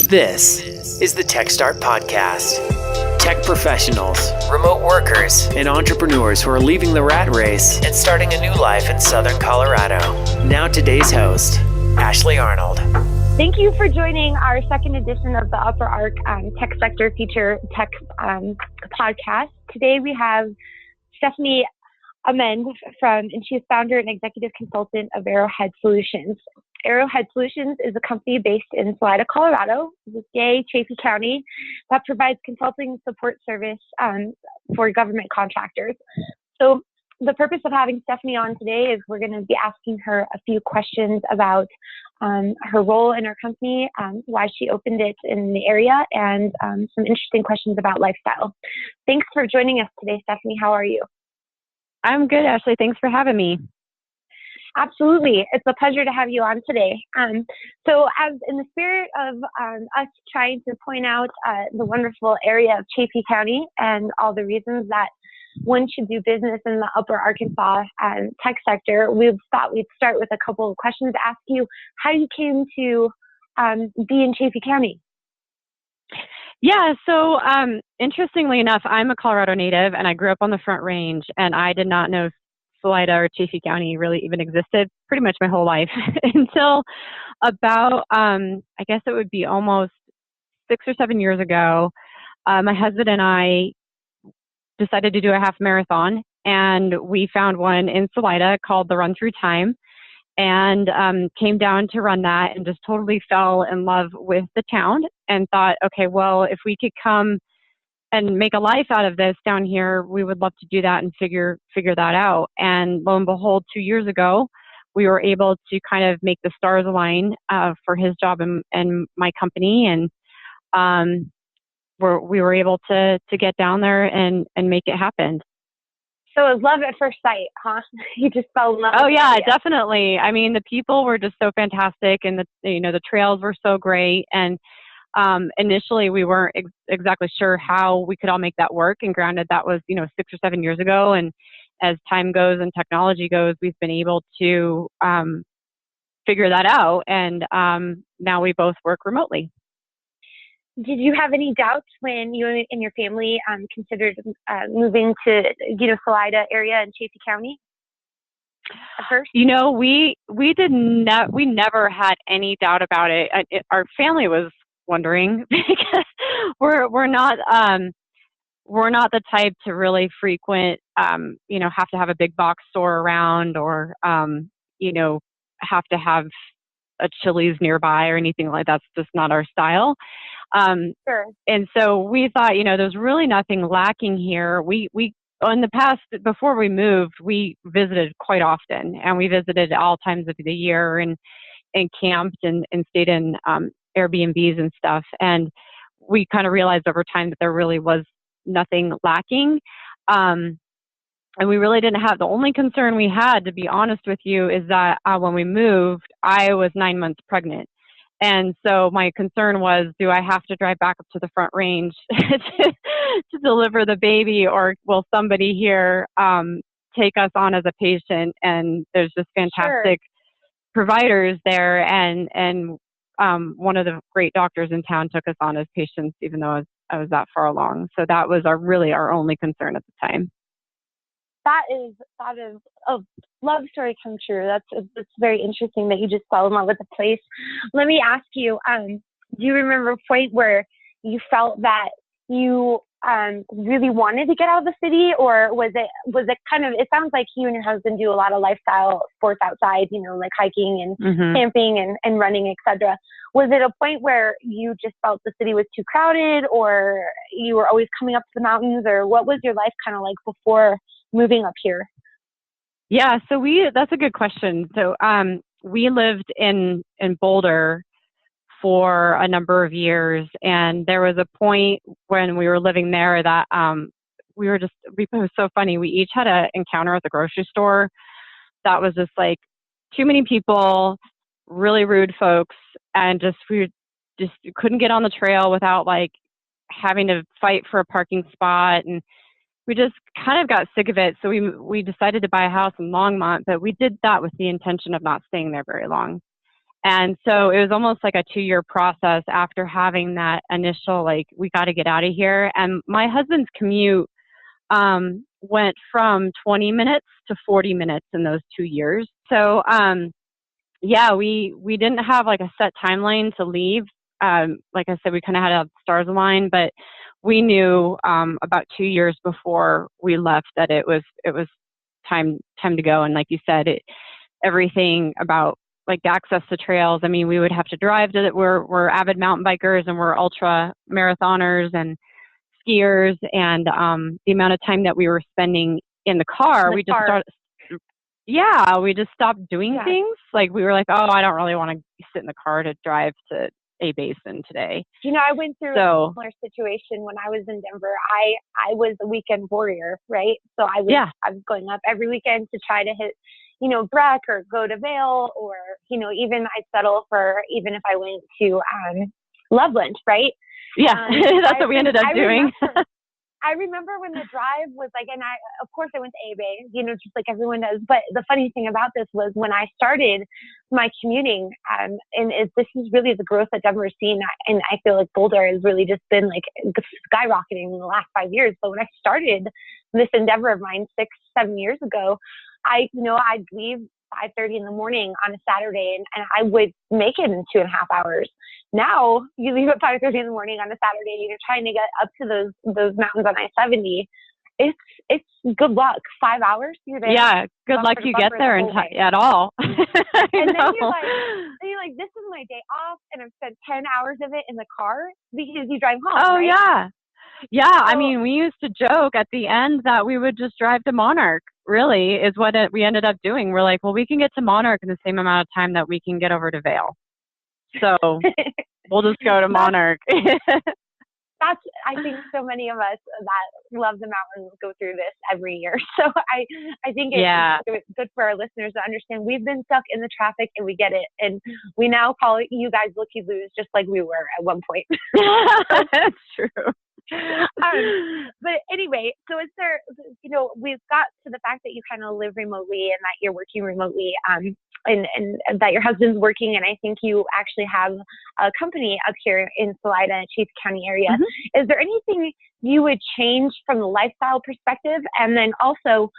This is the TechStart podcast. Tech professionals, remote workers, and entrepreneurs who are leaving the rat race and starting a new life in Southern Colorado. Now today's host, Ashley Arnold. Thank you for joining our second edition of the Upper Arc Tech Sector Feature Tech podcast. Today we have Stephanie Amend and she is founder and executive consultant of Arrowhead Solutions. Arrowhead Solutions is a company based in Salida, Colorado, Chaffee County, that provides consulting support service for government contractors. So the purpose of having Stephanie on today is we're going to be asking her a few questions about her role in our company, why she opened it in the area, and some interesting questions about lifestyle. Thanks for joining us today, Stephanie. How are you? I'm good, Ashley. Thanks for having me. Absolutely. It's a pleasure to have you on today. So as in the spirit of us trying to point out the wonderful area of Chaffee County and all the reasons that one should do business in the Upper Arkansas tech sector, we thought we'd start with a couple of questions to ask you how you came to be in Chaffee County. Yeah, so interestingly enough, I'm a Colorado native and I grew up on the Front Range, and I did not know Salida or Chaffee County really even existed pretty much my whole life until about, I guess it would be almost 6 or 7 years ago. My husband and I decided to do a half marathon, and we found one in Salida called the Run Through Time, and came down to run that and just totally fell in love with the town and thought, okay, well, if we could come and make a life out of this down here, we would love to do that and figure that out. And lo and behold, 2 years ago, we were able to kind of make the stars align for his job and my company, and we were able to get down there and make it happen. So it was love at first sight, huh? You just fell in love. Oh yeah, definitely. I mean, the people were just so fantastic, and the trails were so great. And initially, we weren't exactly sure how we could all make that work. And granted, that was 6 or 7 years ago. And as time goes and technology goes, we've been able to figure that out. And now we both work remotely. Did you have any doubts when you and your family considered moving to Salida area in Chaffee County at first? We never had any doubt about it. Our family was wondering because we're not the type to really frequent have to have a big box store around or have to have a Chili's nearby or anything like that. That's just not our style. Sure. And so we thought, there's really nothing lacking here. We in the past, before we moved, we visited quite often, and we visited all times of the year and camped and stayed in Airbnbs and stuff. And we kind of realized over time that there really was nothing lacking. And we really didn't have, the only concern we had, to be honest with you, is that when we moved, I was 9 months pregnant. And so my concern was, do I have to drive back up to the Front Range to deliver the baby, or will somebody here take us on as a patient? And there's just fantastic providers there. And one of the great doctors in town took us on as patients, even though I was that far along. So that was our only concern at the time. That is a love story come true. That's very interesting that you just fell in love with the place. Let me ask you, do you remember a point where you felt that you really wanted to get out of the city, or was it kind of, it sounds like you and your husband do a lot of lifestyle sports outside, like hiking and camping and running, etc. Was it a point where you just felt the city was too crowded, or you were always coming up to the mountains, or what was your life kind of like before moving up here? Yeah, so that's a good question. So we lived in Boulder for a number of years, and there was a point when we were living there that it was so funny. We each had an encounter at the grocery store that was just like too many people, really rude folks, and we couldn't get on the trail without like having to fight for a parking spot, and we just kind of got sick of it. So we decided to buy a house in Longmont, but we did that with the intention of not staying there very long. And so it was almost like a 2-year process after having that initial, like, we got to get out of here. And my husband's commute went from 20 minutes to 40 minutes in those 2 years. So, yeah, we didn't have like a set timeline to leave. Like I said, we kind of had stars align, but we knew about 2 years before we left that it was time to go. And like you said, everything about like access to trails. I mean, we would have to drive to it. We're avid mountain bikers and we're ultra marathoners and skiers, and the amount of time that we were spending in the car, we just stopped doing things. Like we were like, oh, I don't really want to sit in the car to drive to a basin today. I went through a similar situation when I was in Denver. I was a weekend warrior, right? So I was going up every weekend to try to hit, Breck or go to Vail, or, even I'd settle for, even if I went to Loveland, right? Yeah, that's what we ended up doing. I remember when the drive was like, and of course I went to A-Bay, just like everyone does. But the funny thing about this was when I started my commuting, this is really the growth that Denver's seen. And I feel like Boulder has really just been like skyrocketing in the last 5 years. But when I started this endeavor of mine 6-7 years ago, I'd leave 5:30 in the morning on a Saturday, and I would make it in 2.5 hours. Now you leave at 5:30 in the morning on a Saturday, and you're trying to get up to those mountains on I-70. It's good luck. 5 hours. You're there. Yeah, good luck you get there at all. And then you're like, this is my day off, and I've spent 10 hours of it in the car because you drive home. Oh, right? yeah. Yeah, I mean, we used to joke at the end that we would just drive to Monarch, really, is what we ended up doing. We're like, well, we can get to Monarch in the same amount of time that we can get over to Vail. So we'll just go to Monarch. I think so many of us that love the mountains go through this every year. So I think it's good for our listeners to understand we've been stuck in the traffic and we get it. And we now call it you guys looky-loos just like we were at one point. That's true. But anyway, so is there, we've got to the fact that you kind of live remotely and that you're working remotely, and that your husband's working, and I think you actually have a company up here in Salida, Chase County area. Mm-hmm. Is there anything you would change from the lifestyle perspective? And then also,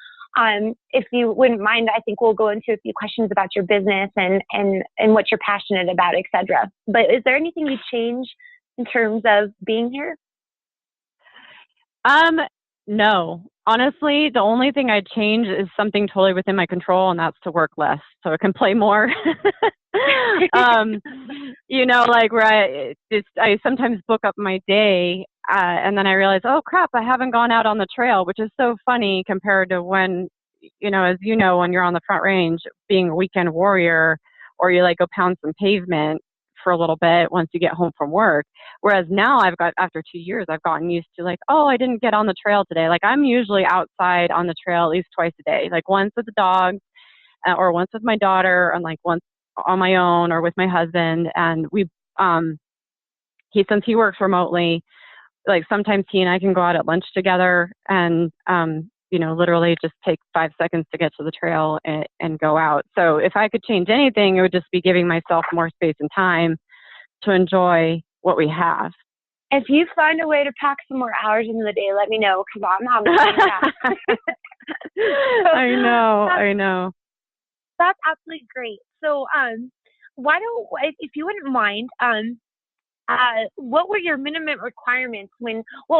if you wouldn't mind, I think we'll go into a few questions about your business and what you're passionate about, etc. But is there anything you change in terms of being here? No. Honestly, the only thing I'd change is something totally within my control, and that's to work less so I can play more. Like where I sometimes book up my day, and then I realize, oh crap, I haven't gone out on the trail, which is so funny compared to when, as when you're on the Front Range, being a weekend warrior, or you like go pound some pavement for a little bit once you get home from work. Whereas now after 2 years, I've gotten used to like, oh, I didn't get on the trail today. Like I'm usually outside on the trail at least twice a day, like once with the dogs or once with my daughter, and like once on my own or with my husband. And since he works remotely, like sometimes he and I can go out at lunch together and, literally just take 5 seconds to get to the trail and go out. So if I could change anything, it would just be giving myself more space and time to enjoy what we have. If you find a way to pack some more hours into the day, let me know, because I'm on the same path. I know. That's absolutely great. So if you wouldn't mind, what were your minimum requirements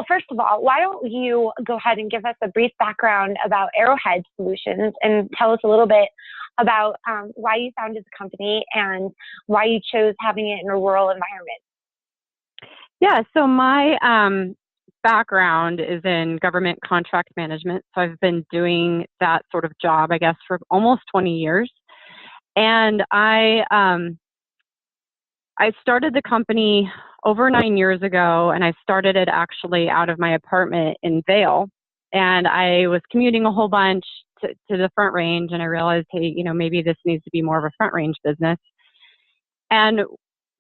first of all, why don't you go ahead and give us a brief background about Arrowhead Solutions and tell us a little bit about why you founded the company and why you chose having it in a rural environment. Yeah, so my background is in government contract management. So I've been doing that sort of job, I guess, for almost 20 years. And I started the company over 9 years ago, and I started it actually out of my apartment in Vail. And I was commuting a whole bunch to the Front Range, and I realized, hey, maybe this needs to be more of a Front Range business. And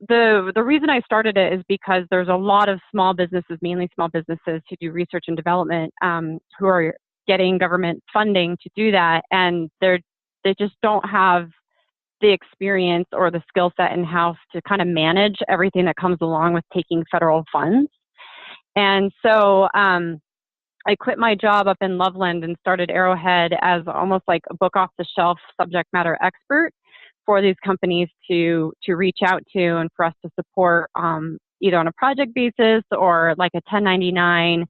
the reason I started it is because there's a lot of small businesses, mainly small businesses, who do research and development, who are getting government funding to do that, and they just don't have the experience or the skill set in-house to kind of manage everything that comes along with taking federal funds. And so I quit my job up in Loveland and started Arrowhead as almost like a book off the shelf subject matter expert for these companies to reach out to and for us to support either on a project basis or like a 1099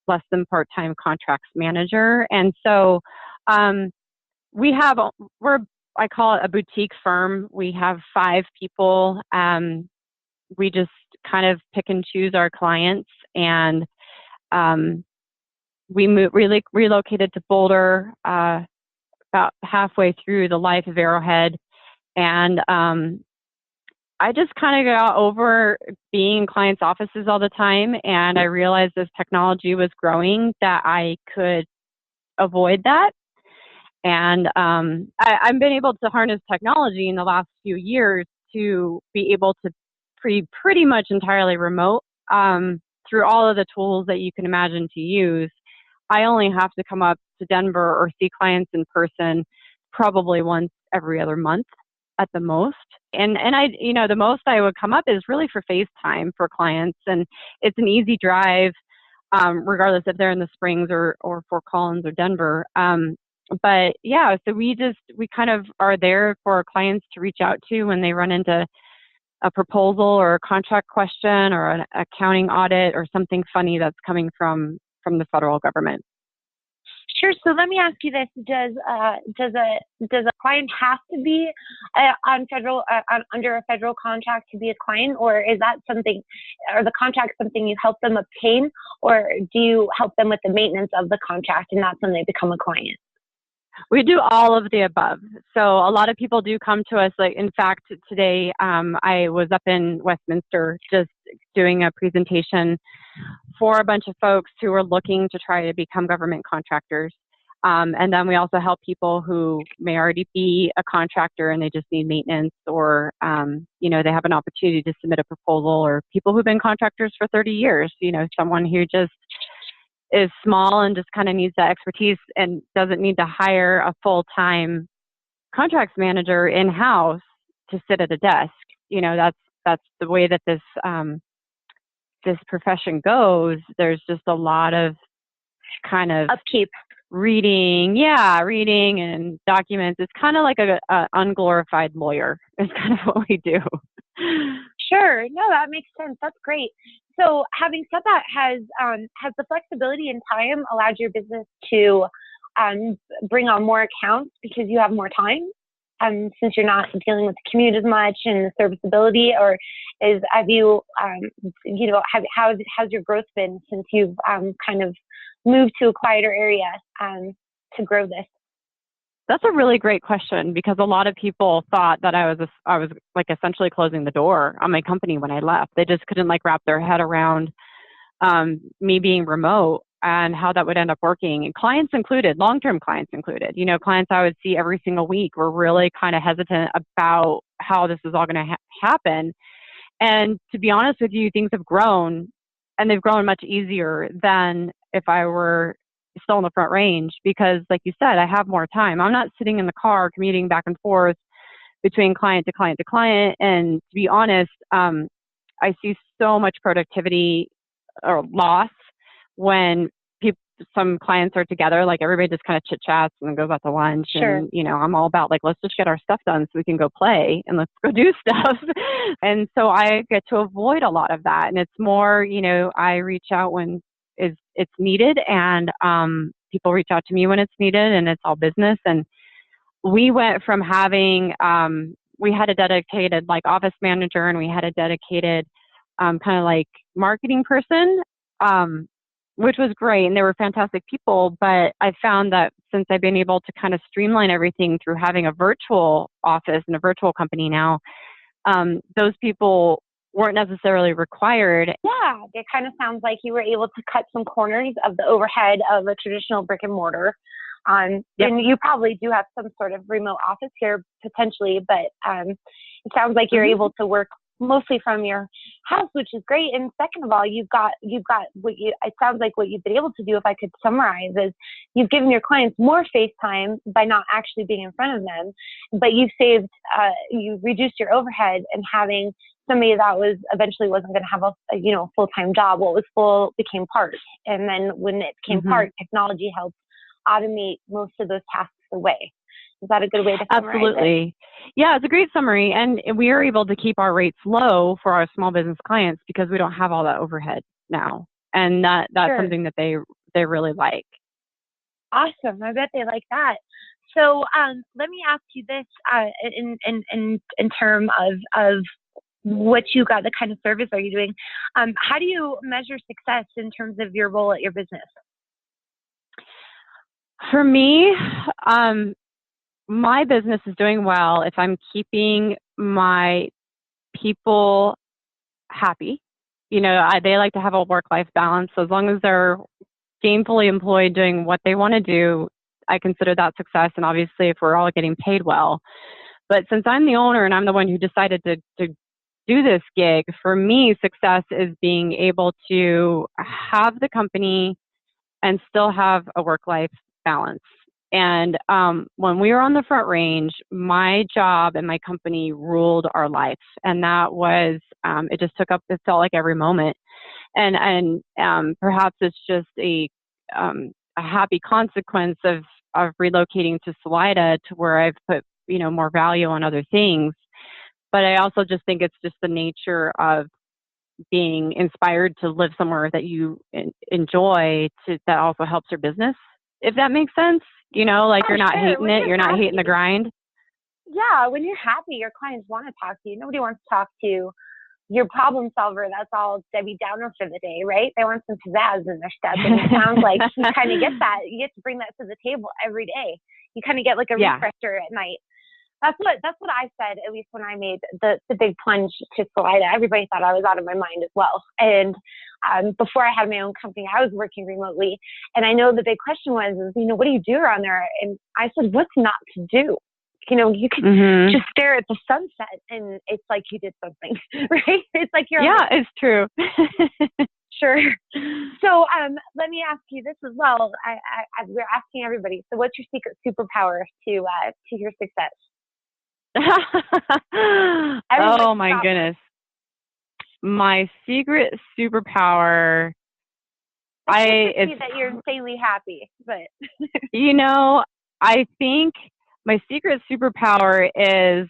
less than part-time contracts manager. And so I call it a boutique firm. We have 5 people. We just kind of pick and choose our clients, and we relocated to Boulder about halfway through the life of Arrowhead, and I just kind of got over being in clients' offices all the time, and I realized as technology was growing that I could avoid that. And I've been able to harness technology in the last few years to be able to pretty much entirely remote through all of the tools that you can imagine to use. I only have to come up to Denver or see clients in person probably once every other month at the most. And I, the most I would come up is really for FaceTime for clients. And it's an easy drive, regardless if they're in the Springs or Fort Collins or Denver. But yeah, so we kind of are there for our clients to reach out to when they run into a proposal or a contract question or an accounting audit or something funny that's coming from the federal government. Sure. So let me ask you this: Does a client have to be under a federal contract to be a client, or is that something, or the contract something you help them obtain, or do you help them with the maintenance of the contract, and that's when they become a client? We do all of the above. So a lot of people do come to us. Like, in fact, today I was up in Westminster just doing a presentation for a bunch of folks who are looking to try to become government contractors. And then we also help people who may already be a contractor and they just need maintenance, or, they have an opportunity to submit a proposal, or people who've been contractors for 30 years, someone who just is small and just kind of needs that expertise and doesn't need to hire a full-time contracts manager in-house to sit at a desk. That's the way that this profession goes. There's just a lot of kind of upkeep, reading and documents. It's kind of like a unglorified lawyer. It's kind of what we do. Sure. No, that makes sense. That's great. So having said that, has the flexibility in time allowed your business to bring on more accounts because you have more time, since you're not dealing with the commute as much and the serviceability, or how's your growth been since you've kind of moved to a quieter area to grow this? That's a really great question, because a lot of people thought that I was like essentially closing the door on my company when I left. They just couldn't wrap their head around me being remote and how that would end up working. And clients included, long-term clients included, clients I would see every single week were really kind of hesitant about how this is all going to happen. And to be honest with you, things have grown, and they've grown much easier than if I were still in the Front Range, because like you said, I have more time. I'm not sitting in the car commuting back and forth between client to client to client. And to be honest, I see so much productivity or loss when some clients are together, like everybody just kind of chit chats and then goes out to lunch. Sure. And, I'm all about let's just get our stuff done so we can go play and let's go do stuff. And so I get to avoid a lot of that. And it's more, I reach out when it's needed, and people reach out to me when it's needed, and it's all business. And we went from having, we had a dedicated office manager, and we had a dedicated kind of marketing person, which was great, and they were fantastic people. But I found that since I've been able to kind of streamline everything through having a virtual office and a virtual company now, those people weren't necessarily required. Yeah, it kind of sounds like you were able to cut some corners of the overhead of a traditional brick and mortar. Yep. And you probably do have some sort of remote office here potentially, but it sounds like you're able to work mostly from your house, which is great. And second of all, you've got what it sounds like what you've been able to do, if I could summarize, is you've given your clients more face time by not actually being in front of them, but you've reduced your overhead, and having somebody that was eventually wasn't going to have a full-time job. What was full became part. And then when it became part, technology helped automate most of those tasks away. Is that a good way to summarize Absolutely. it? Yeah, it's a great summary. And we are able to keep our rates low for our small business clients because we don't have all that overhead now. And that's Sure. something that they really like. Awesome. I bet they like that. So let me ask you this in terms of what you got, the kind of service are you doing? How do you measure success in terms of your role at your business? For me, my business is doing well if I'm keeping my people happy. They like to have a work-life balance. So as long as they're gainfully employed doing what they want to do, I consider that success. And obviously, if we're all getting paid well. But since I'm the owner and I'm the one who decided to do this gig, for me, success is being able to have the company and still have a work-life balance. And when we were on the Front Range, my job and my company ruled our life. And that was, it felt like every moment. And perhaps it's just a happy consequence of relocating to Salida, to where I've put, more value on other things. But I also just think it's just the nature of being inspired to live somewhere that you enjoy, that also helps your business, if that makes sense. You're not hating it. You're not hating the grind. Yeah, when you're happy, your clients want to talk to you. Nobody wants to talk to your problem solver that's all Debbie Downer for the day, right? They want some pizzazz in their step. And it sounds like you kind of get that. You get to bring that to the table every day. You kind of get like a refresher at night. That's what I said, at least when I made the big plunge to Salida. Everybody thought I was out of my mind as well. And before I had my own company, I was working remotely. And I know the big question was, what do you do around there? And I said, what's not to do? You could just stare at the sunset and it's like you did something, right? It's like you're... Yeah, it's true. Sure. So let me ask you this as well. We're asking everybody. So what's your secret superpower to your success? Oh my goodness. My secret superpower, it's that you're insanely happy, but I think my secret superpower is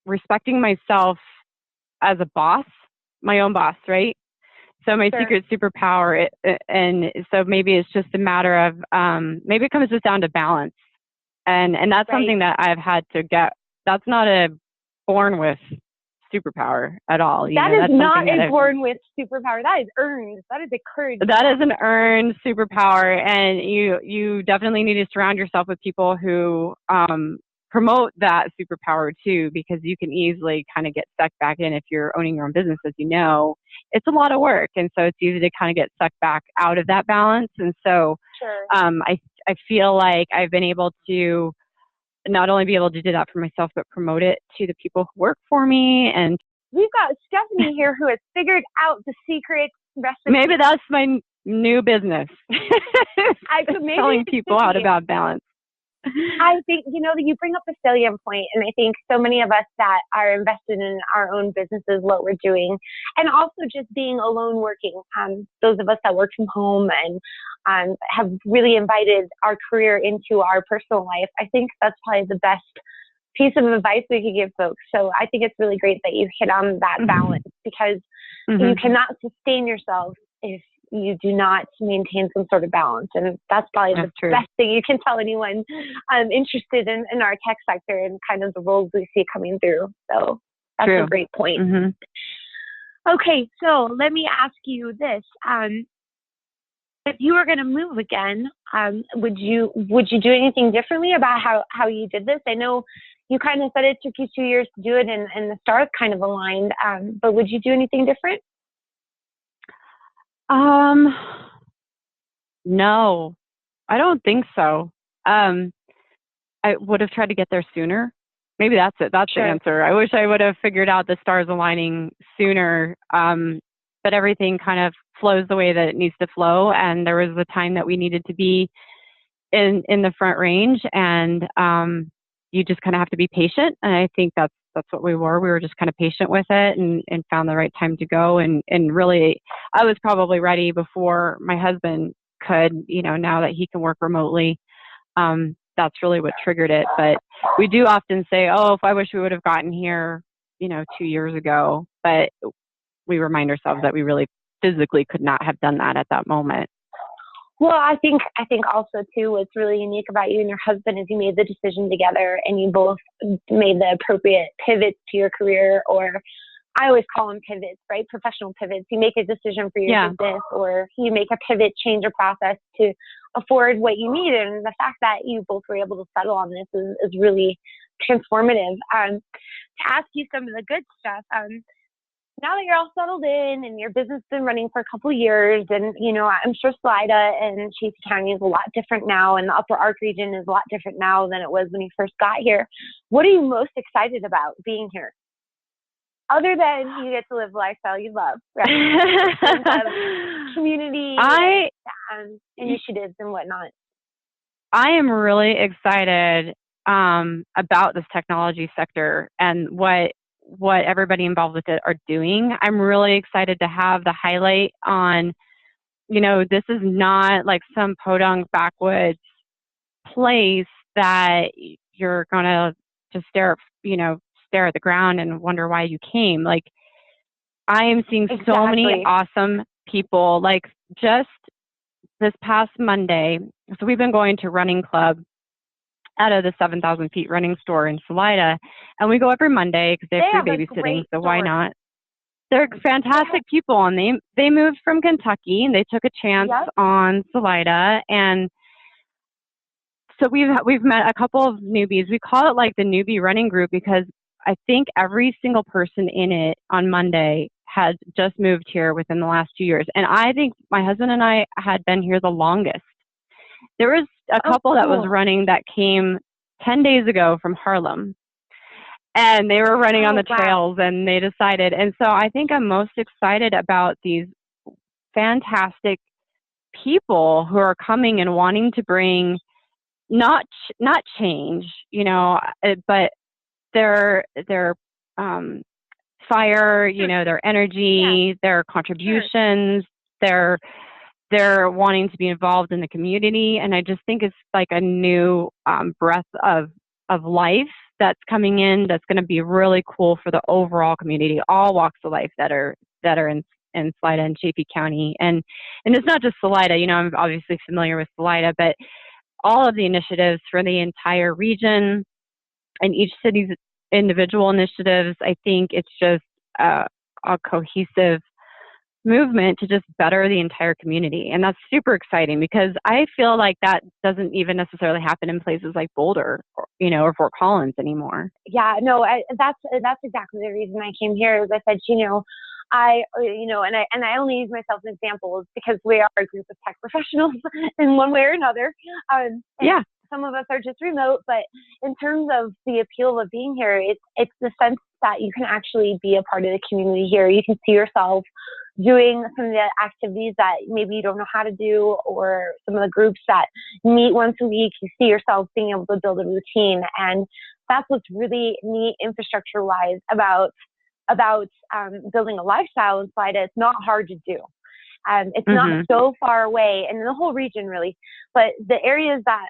respecting myself as a boss, my own boss, right? So my secret superpower, and so maybe it's just a matter of, maybe it comes just down to balance. And that's something that I've had to get. That's not a born with superpower at all. That is not a born with superpower. That is earned. That is a courage. That is an earned superpower. And you definitely need to surround yourself with people who promote that superpower too, because you can easily kind of get sucked back in if you're owning your own business. As you know, it's a lot of work. And so it's easy to kind of get sucked back out of that balance. And so I feel like I've been able to not only be able to do that for myself, but promote it to the people who work for me. And we've got Stephanie here who has figured out the secret recipe. Maybe that's my new business. Telling people how to balance. I think, you bring up a salient point, and I think so many of us that are invested in our own businesses, what we're doing, and also just being alone working, those of us that work from home and have really invited our career into our personal life, I think that's probably the best piece of advice we could give folks. So I think it's really great that you hit on that balance, because you cannot sustain yourself if you do not maintain some sort of balance. And that's probably the best thing you can tell anyone interested in our tech sector and kind of the roles we see coming through. So that's a great point. Okay, so let me ask you this. If you were going to move again, would you do anything differently about how you did this? I know you kind of said it took you 2 years to do it, and the stars kind of aligned, but would you do anything different? No, I don't think so. I would have tried to get there sooner. maybe that's it. That's Sure. the answer. I wish I would have figured out the stars aligning sooner. But everything kind of flows the way that it needs to flow. And there was a time that we needed to be in the front range, and you just kind of have to be patient. And I think that's what we were. We were just kind of patient with it and found the right time to go. And really, I was probably ready before my husband could, now that he can work remotely. That's really what triggered it. But we do often say, oh, if I wish we would have gotten here, 2 years ago. But we remind ourselves that we really physically could not have done that at that moment. Well, I think also too, what's really unique about you and your husband is you made the decision together and you both made the appropriate pivots to your career, or I always call them pivots, right? Professional pivots. You make a decision for your business, or you make a pivot, change a process to afford what you need. And the fact that you both were able to settle on this is really transformative. To ask you some of the good stuff, now that you're all settled in and your business has been running for a couple of years, and, I'm sure Salida and Chaffee County is a lot different now, and the Upper Ark region is a lot different now than it was when you first got here. What are you most excited about being here? Other than you get to live the lifestyle you love, right? Community and initiatives and whatnot. I am really excited about this technology sector and what everybody involved with it are doing. I'm really excited to have the highlight on, this is not like some podunk backwoods place that you're going to just stare at the ground and wonder why you came. Like, I am seeing so many awesome people, like just this past Monday. So we've been going to running club out of the 7,000 feet running store in Salida, and we go every Monday because they have free babysitting. So why not? They're fantastic people, and they moved from Kentucky and they took a chance on Salida, and so we've met a couple of newbies. We call it like the newbie running group because I think every single person in it on Monday had just moved here within the last 2 years, and I think my husband and I had been here the longest. There was a couple that was running that came 10 days ago from Harlem, and they were running on the trails, and they decided. And so I think I'm most excited about these fantastic people who are coming and wanting to bring not change, but their fire, their energy, their contributions, they're wanting to be involved in the community. And I just think it's like a new breath of life that's coming in that's going to be really cool for the overall community, all walks of life that are in Salida and Chaffee County. And it's not just Salida, I'm obviously familiar with Salida, but all of the initiatives for the entire region and each city's individual initiatives. I think it's just a cohesive movement to just better the entire community. And that's super exciting because I feel like that doesn't even necessarily happen in places like Boulder or Fort Collins anymore. Yeah, no, that's exactly the reason I came here. As I said, I only use myself as examples because we are a group of tech professionals in one way or another. Some of us are just remote, but in terms of the appeal of being here, it's the sense that you can actually be a part of the community here. You can see yourself doing some of the activities that maybe you don't know how to do, or some of the groups that meet once a week. You see yourself being able to build a routine, and that's what's really neat infrastructure-wise about building a lifestyle in Salida. It's not hard to do. It's not so far away, and in the whole region really, but the areas that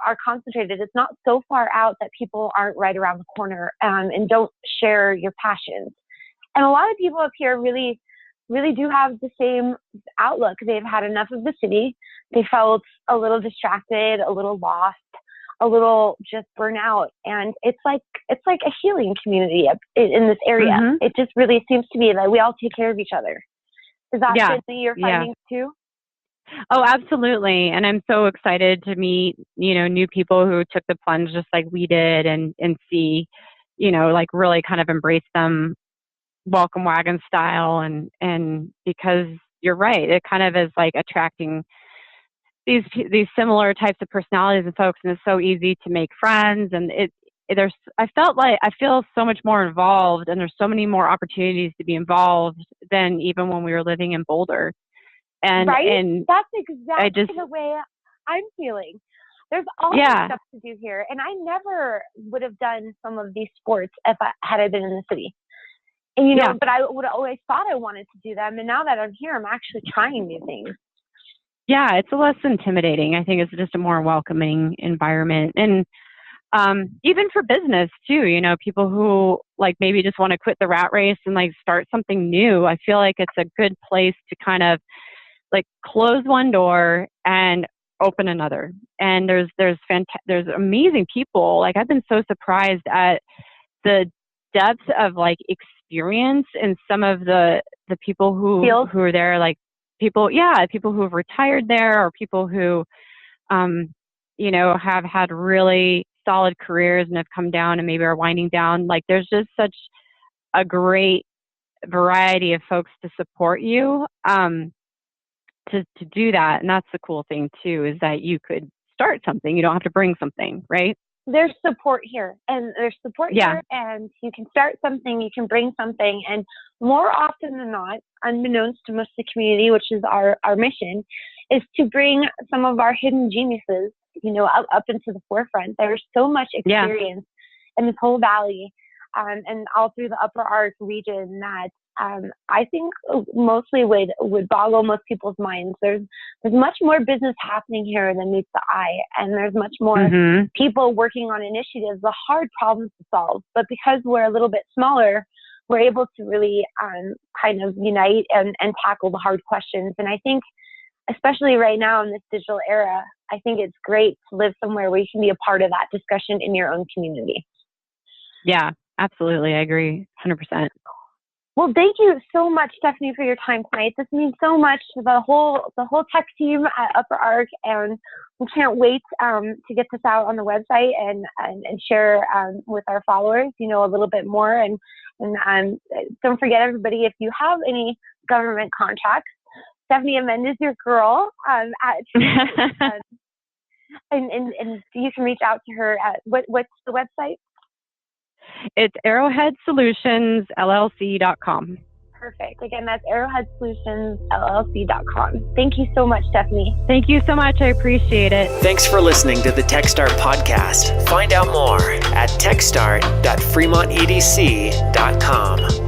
are concentrated, it's not so far out that people aren't right around the corner and don't share your passions. And a lot of people up here really, really do have the same outlook. They've had enough of the city. They felt a little distracted, a little lost, a little just burnout. And it's like a healing community in this area. It just really seems to be that we all take care of each other. Is that something you're finding too? Oh, absolutely. And I'm so excited to meet, new people who took the plunge just like we did and see, like really kind of embrace them welcome wagon style. And because you're right, it kind of is like attracting these similar types of personalities and folks. And it's so easy to make friends. And I feel so much more involved, and there's so many more opportunities to be involved than even when we were living in Boulder. And right? and That's exactly the way I'm feeling. There's all this stuff to do here, and I never would have done some of these sports had I been in the city. And but I would have always thought I wanted to do them, and now that I'm here, I'm actually trying new things. Yeah, it's less intimidating. I think it's just a more welcoming environment, and even for business too. People who like maybe just want to quit the rat race and like start something new. I feel like it's a good place to kind of like close one door and open another. And there's amazing people. Like I've been so surprised at the depth of like experience in some of the people who are there, like people who have retired there, or people who have had really solid careers and have come down and maybe are winding down. Like there's just such a great variety of folks to support you to do that. And that's the cool thing too, is that you could start something. You don't have to bring something, right? There's support here, and here, and you can start something, you can bring something. And more often than not, unbeknownst to most of the community, which is our mission, is to bring some of our hidden geniuses, up into the forefront. There's so much experience in this whole valley, and all through the Upper Ark region that I think mostly would boggle most people's minds. There's much more business happening here than meets the eye, and there's much more people working on initiatives, the hard problems to solve. But because we're a little bit smaller, we're able to really kind of unite and tackle the hard questions. And I think, especially right now in this digital era, I think it's great to live somewhere where you can be a part of that discussion in your own community. Yeah, absolutely. I agree 100%. Well, thank you so much, Stephanie, for your time tonight. This means so much to the whole tech team at Upper Ark, and we can't wait to get this out on the website and share with our followers, a little bit more. And don't forget, everybody, if you have any government contracts, Stephanie Amend is your girl. And you can reach out to her at what's the website? It's arrowheadsolutionsllc.com. Perfect. Again, that's arrowheadsolutionsllc.com. Thank you so much, Stephanie. Thank you so much. I appreciate it. Thanks for listening to the TechStart podcast. Find out more at techstart.fremontedc.com.